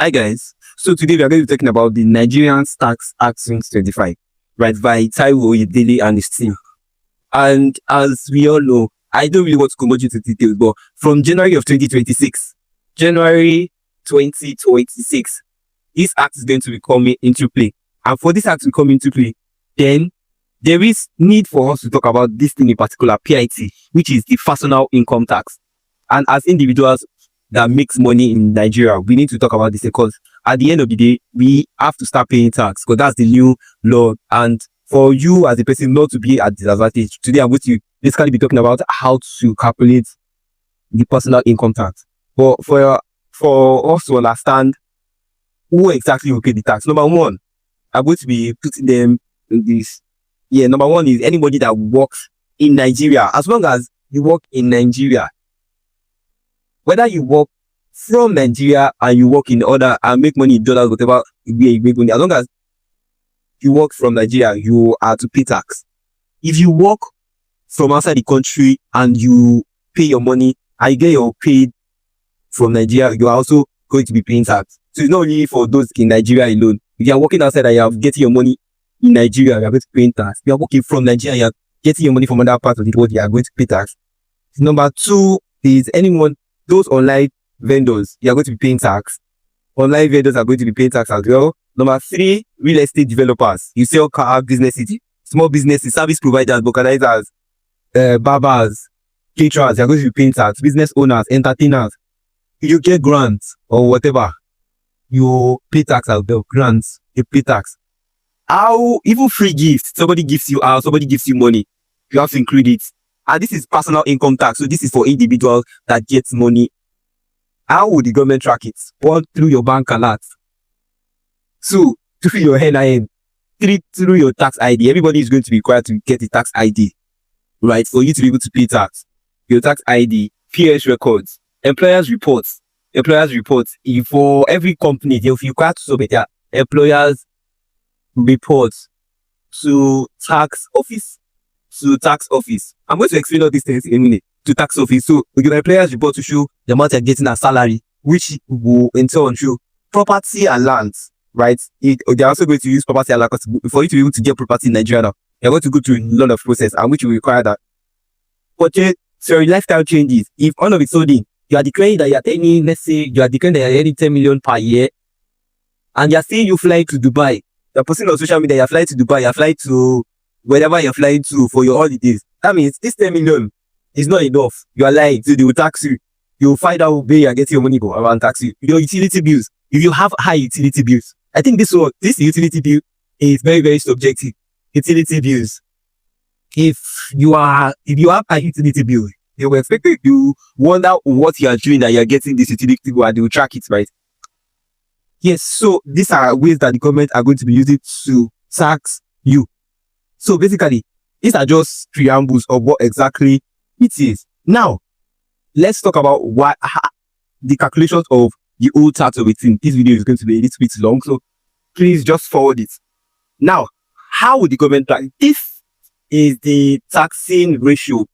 Hi guys. So today we are going to be talking about the Nigerian Tax Act 2025, right, by Taiwo Oyedele and his team. And as we all know, I don't really want to go much into details, but from January 2026, this act is going to be coming into play. And for this act to come into play, then there is need for us to talk about this thing in particular, PIT, which is the personal income tax. And as individuals that makes money in Nigeria, we need to talk about this because at the end of the day, we have to start paying tax because that's the new law. And for you as a person not to be at disadvantage, today I'm going to basically be talking about how to calculate the personal income tax. But for us to understand who exactly will pay the tax, number one, I'm going to be putting them in this. Yeah, number one is anybody that works in Nigeria. As long as you work in Nigeria, whether you work from Nigeria and you work in other and make money in dollars, whatever way you make money, as long as you work from Nigeria, you are to pay tax. If you work from outside the country and you pay your money and you get your paid from Nigeria, you are also going to be paying tax. So it's not only for those in Nigeria alone. If you are working outside and you are getting your money in Nigeria, you are going to pay tax. If you are working from Nigeria, you are getting your money from other parts of the world, you are going to pay tax. Number two is those online vendors, you are going to be paying tax. Online vendors are going to be paying tax as well. Number three, real estate developers. You sell car businesses, small businesses, service providers, vulcanizers, barbers, caterers, you are going to be paying tax. Business owners, entertainers. If you get grants or whatever, you pay tax as well. Grants, you pay tax. Even free gifts, somebody gives you money, you have to include it. And this is personal income tax. So this is for individuals that get money. How would the government track it? One, through your bank alert. Two, through your NIN. Three, through your tax ID. Everybody is going to be required to get a tax ID, right? For you to be able to pay tax. Your tax ID, PS records, employers reports. If for every company, they'll be required to submit their employers reports to tax office. I'm going to explain all these things in a minute. To tax office. So your employers report to show the amount you're getting as salary, which will in turn show property and lands, right? They're also going to use property and land for you to be able to get property in Nigeria now. You're going to go through a lot of process and which will require that. But your lifestyle changes. If all of a sudden you are declaring that you're earning, let's say you are declaring that you're earning 10 million per year, and you're saying you fly to Dubai, you're posting on social media, you're flying to Dubai, you're flying to wherever you're flying to for your holidays. That means this 10 million is not enough. You are lying, so they will tax you. You will find out where you are getting your money go and tax you. Your utility bills. If you have high utility bills, I think this utility bill is very, very subjective. Utility bills. If you have a utility bill, they will expect you wonder what you are doing that you are getting this utility bill and they will track it, right? Yes, so these are ways that the government are going to be using to tax you. So basically, these are just preambles of what exactly it is. Now, let's talk about the calculations of the old tax of 18. This video is going to be a little bit long, so please just forward it. Now, how would the government tax? This is the taxing ratio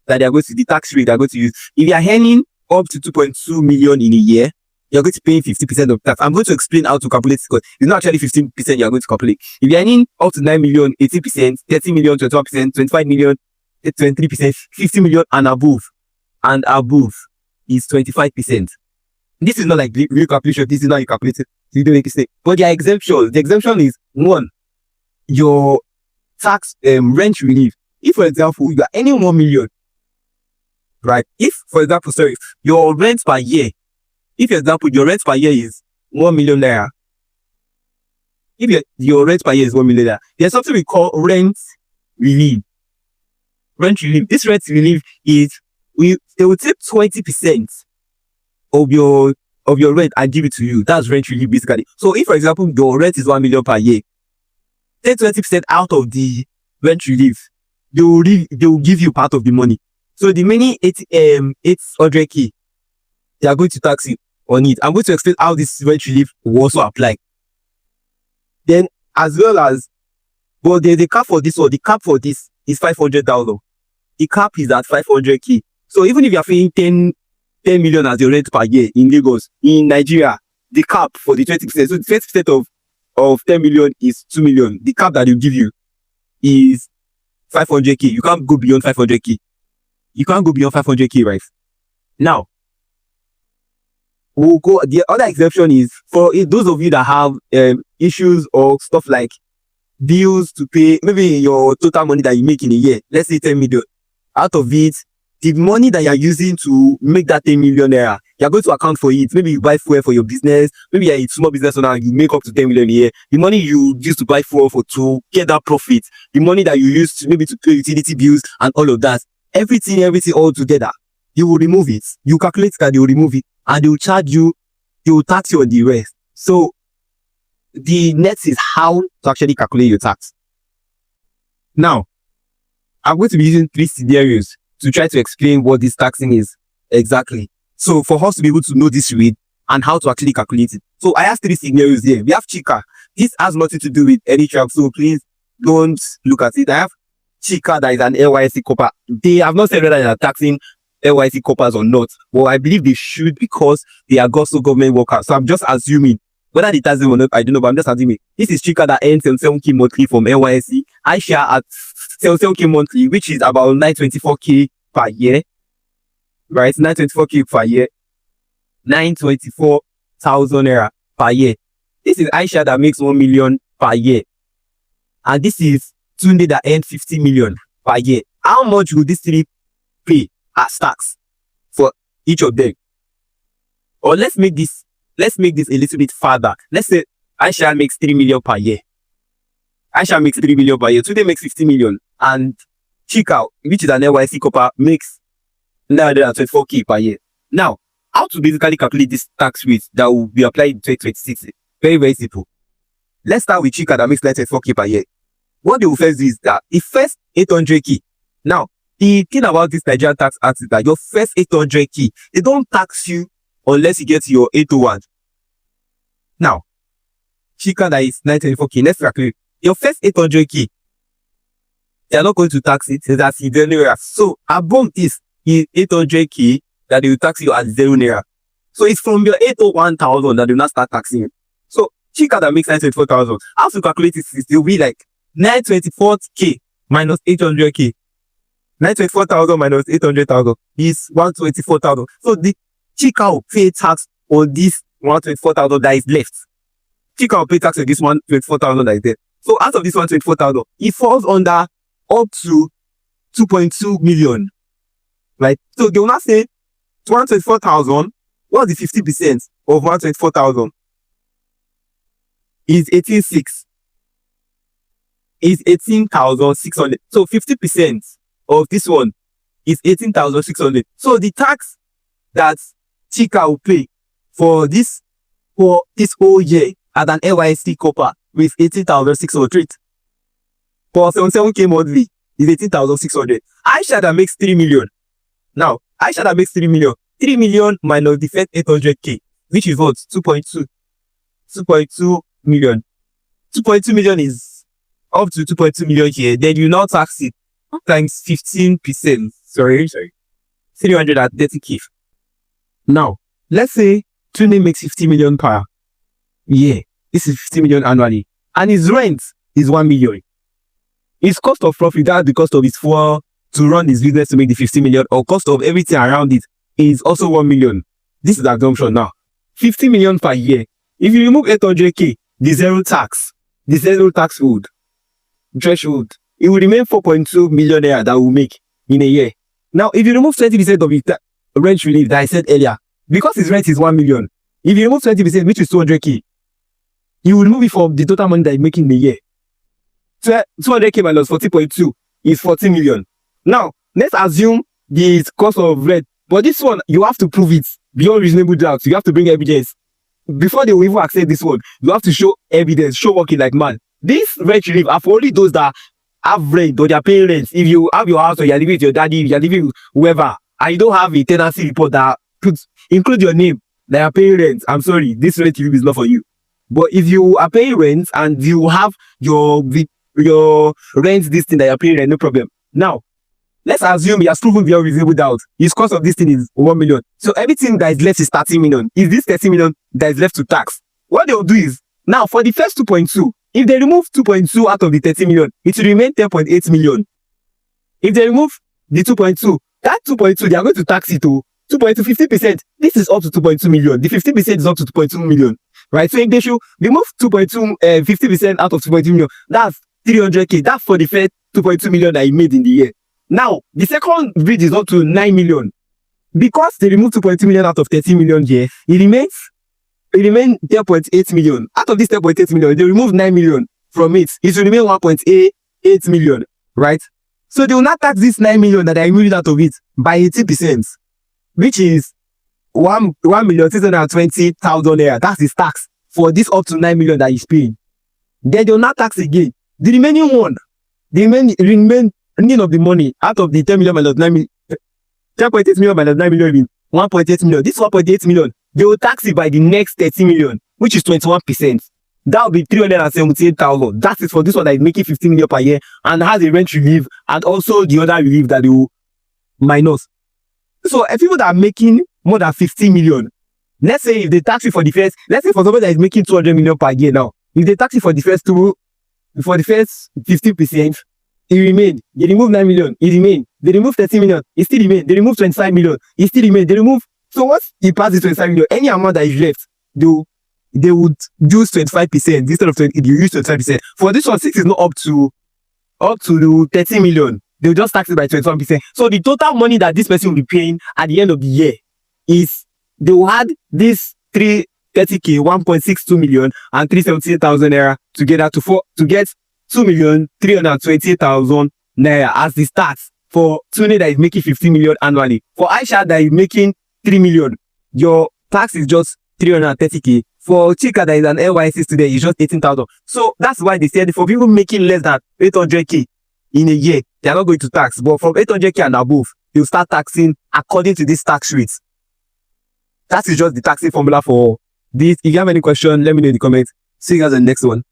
that they are going to, the tax rate they are going to use. If you are earning up to 2.2 million in a year, you're going to pay 50% of tax. I'm going to explain how to calculate it because it's not actually 15% you're going to calculate. If you're earning up to 9 million, 18%, 30 million, 21%, 25 million, 23%, 50 million and above is 25%. This is not like real calculation. This is not you calculate it. So you don't make a mistake. But the exemption is one, your tax rent relief. If, for example, you are earning 1 million, right? If, for example, your rent per year, if, for example, your rent per year is 1 million naira, if your rent per year is 1 million naira, there's something we call rent relief. This rent relief is, they will take 20% of your rent and give it to you. That's rent relief basically. So if, for example, your rent is 1 million per year, take 20% out of the rent relief, they will give you part of the money. So the remaining 800k, they are going to tax you on it. I'm going to explain how this rent relief will also apply. Then, as well as, well, there's a cap for this one. The cap for this is $500,000. The cap is at 500k. So even if you are paying 10 million as your rent per year in Lagos, in Nigeria, the cap for the 20%. So the 20% of 10 million is 2 million. The cap that they'll give you is 500k. You can't go beyond 500k. You can't go beyond 500k, right? Now, we'll go. The other exception is for those of you that have issues or stuff like bills to pay, maybe your total money that you make in a year, let's say 10 million. Out of it, the money that you're using to make that 10 million naira, you're going to account for it. Maybe you buy fuel for your business. Maybe you're a small business owner and you make up to 10 million a year. The money you use to buy fuel to get that profit, the money that you use to maybe to pay utility bills and all of that, everything all together, you will remove it. You calculate that, they will remove it and they will charge you, they will tax you on the rest. So the net is how to actually calculate your tax. Now, I'm going to be using 3 scenarios to try to explain what this taxing is exactly. So for us to be able to know this rate and how to actually calculate it. So I have 3 scenarios here. We have Chika. This has nothing to do with any trap, so please don't look at it. I have Chika that is an NYSC corper. They have not said whether they are taxing NYSC corpers or not. Well, I believe they should because they are also government workers. So I'm just assuming whether they tax them or not, I don't know, but I'm just assuming. This is Chika that earns 7k monthly from NYSC. Aisha at 7k monthly, which is about 924k per year. Right? 924k per year. 924,000 naira per year. This is Aisha that makes 1 million per year. And this is Tunde that earns 50 million per year. How much will these 3 pay as tax for each of them? Or let's make this a little bit farther. Let's say Aisha makes 3 million per year. Aisha makes 3 million per year. Today makes 50 million. And Chika, which is an NYSC corper, makes 924k per year. Now, how to basically calculate this tax rate that will be applied in 2026? Very, very simple. Let's start with Chika that makes 924k per year. What they will first do is that the first 800k. Now, the thing about this Nigerian Tax Act is that your first 800k, they don't tax you unless you get your 801. Now, Chika that is 924k, let's calculate. Your first 800k, they are not going to tax it, that's the 0 naira. So, above this is 800k that they will tax you at 0 naira. So, it's from your 801,000 that they will not start taxing you. So, Chika that makes 924,000, how to calculate it is, it will be like 924k minus 800k. 924,000 minus 800,000 is 124,000. So, the Chika will pay tax on this 124,000 that is left. Chika will pay tax on this 124,000 that is there. So out of this 124,000, it falls under up to 2.2 million. Right? So they will not say 124,000. What's the 50% of 124,000? Is 18,600. Is 18,600. So 50% of this one is 18,600. So the tax that Chika will pay for this whole year as an NYSC corper with 18,600. For 7k monthly is 18,600. Aisha that makes 3 million. Now, Aisha that makes 3 million. 3 million minus the first 800k, which is what? 2.2. 2.2 million. 2.2 million is up to 2.2 million here. Then you now tax it times 15%. Sorry. 330k. Now, let's say Tunde makes 50 million per year. This is 50 million annually. And his rent is 1 million. His cost of profit, that's the cost of his fuel to run his business to make the 50 million, or cost of everything around it is also 1 million. This is the assumption now. 50 million per year. If you remove 800k, the zero tax threshold, it will remain 4.2 million naira that will make in a year. Now, if you remove 20% of the rent relief that I said earlier, because his rent is 1 million, if you remove 20%, which is 200k, you will remove it from the total money that you're making in a year. 200k minus 40.2 is 40 million. Now, let's assume the cost of rent, but this one, you have to prove it beyond reasonable doubt. You have to bring evidence. Before they will even accept this one, you have to show evidence, show working like man. This rent relief are for only those that have rent or they are paying rent. If you have your house or you're living with your daddy, you're living with whoever, and you don't have a tenancy report that include your name, that are paying rent, I'm sorry, this rent relief is not for you. But if you are paying rent and you have your rent, this thing that you're paying rent, no problem. Now, let's assume he has proven beyond reasonable doubt his cost of this thing is 1 million. So everything that is left is 30 million. Is this 30 million that is left to tax? What they will do is, now for the first 2.2, if they remove 2.2 out of the 30 million, it will remain 10.8 million. If they remove the 2.2, that 2.2, they are going to tax it to 2.2, 50%. This is up to 2.2 million. The 50% is up to 2.2 million, right? So if they should remove 2.2, 50% out of 2.2 million, that's 300k. That's for the first 2.2 million that he made in the year. Now, the second bridge is up to 9 million. Because they removed 2.2 million out of 13 million here, it remains 10.8 million. Out of this 10.8 million, they remove 9 million from it. It will remain 1.8 million, right? So they will not tax this 9 million that I removed out of it by 80%, which is 1,620,000 naira. That's his tax for this up to 9 million that he's paying. Then they will not tax again. The remaining one, the remaining of the money out of the 10 million minus 9 million, 10.8 million minus 9 million means 1.8 million. This 1.8 million, they will tax it by the next 30 million, which is 21%. That will be 378,000. That is for this one that is making 15 million per year and has a rent relief and also the other relief that they will minus. So if people that are making more than 15 million, let's say if they tax it for the first, let's say for somebody that is making 200 million per year now, if they tax it for the first 15%, it remained. They remove 9 million, it remained. They remove 30 million, it still remained. They remove 25 million, it still remained. They remove, so once you pass the 25 million, any amount that is left, they would use 25% instead of 20, you use 25%. For this one, 6 is not up to the 30 million. They'll just tax it by 21%. So the total money that this person will be paying at the end of the year is, they will add this 330k, 1.62 million and 378,000 naira together to get 2,328,000 naira as the tax for Tunde that is making 15 million annually. For Aisha that is making 3 million, your tax is just 330k. For Chika that is an NYSC student, it's just 18,000. So that's why they said for people making less than 800k in a year, they are not going to tax. But from 800k and above, they'll start taxing according to this tax rates. That is just the taxing formula for this. If you have any question, let me know in the comments. See you guys in the next one.